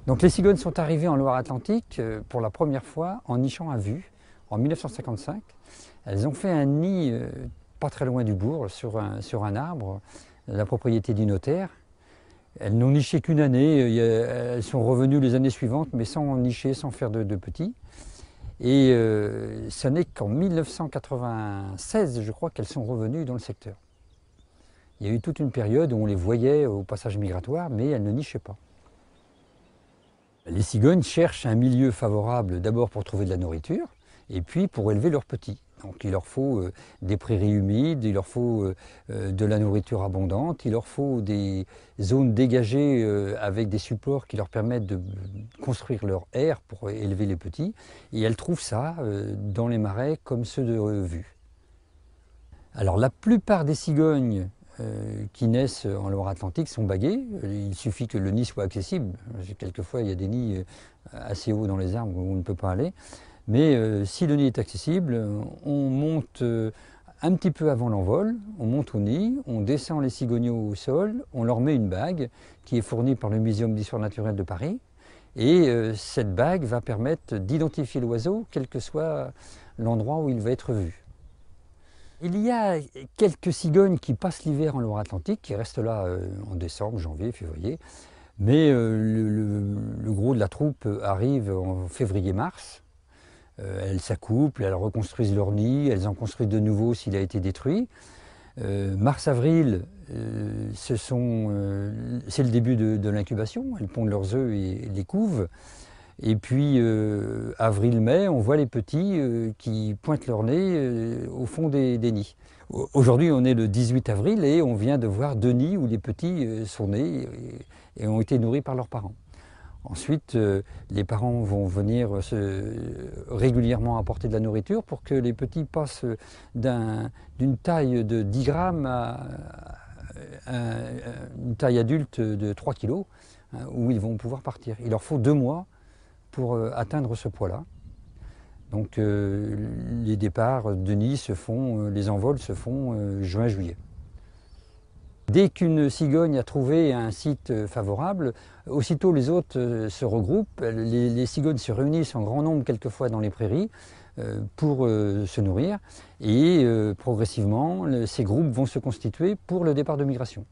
Donc les cigognes sont arrivées en Loire-Atlantique pour la première fois en nichant à vue en 1955. Elles ont fait un nid pas très loin du bourg, sur un arbre, la propriété du notaire. Elles n'ont niché qu'une année, elles sont revenues les années suivantes, mais sans nicher, sans faire de petits. Et ce n'est qu'en 1996, je crois, qu'elles sont revenues dans le secteur. Il y a eu toute une période où on les voyait au passage migratoire, mais elles ne nichaient pas. Les cigognes cherchent un milieu favorable d'abord pour trouver de la nourriture, et puis pour élever leurs petits. Donc il leur faut des prairies humides, il leur faut de la nourriture abondante, il leur faut des zones dégagées avec des supports qui leur permettent de construire leur aire pour élever les petits. Et elles trouvent ça dans les marais comme ceux de vue. Alors la plupart des cigognes qui naissent en Loire-Atlantique sont baguées. Il suffit que le nid soit accessible. Quelquefois il y a des nids assez hauts dans les arbres où on ne peut pas aller. Mais si le nid est accessible, on monte un petit peu avant l'envol, on monte au nid, on descend les cigogneaux au sol, on leur met une bague qui est fournie par le Muséum d'histoire naturelle de Paris. Et cette bague va permettre d'identifier l'oiseau, quel que soit l'endroit où il va être vu. Il y a quelques cigognes qui passent l'hiver en Loire-Atlantique, qui restent là en décembre, janvier, février. Mais le gros de la troupe arrive en février-mars. Elles s'accouplent, elles reconstruisent leur nid, elles en construisent de nouveau s'il a été détruit. Mars-avril, c'est le début de l'incubation. Elles pondent leurs œufs et les couvent. Et puis avril-mai, on voit les petits qui pointent leur nez au fond des nids. Aujourd'hui, on est le 18 avril et on vient de voir 2 nids où les petits sont nés et ont été nourris par leurs parents. Ensuite, les parents vont venir régulièrement apporter de la nourriture pour que les petits passent d'une taille de 10 grammes à une taille adulte de 3 kg, où ils vont pouvoir partir. Il leur faut 2 mois pour atteindre ce poids-là. Donc les départs de nid les envols se font juin-juillet. Dès qu'une cigogne a trouvé un site favorable, aussitôt les autres se regroupent. Les cigognes se réunissent en grand nombre quelquefois dans les prairies pour se nourrir et progressivement ces groupes vont se constituer pour le départ de migration.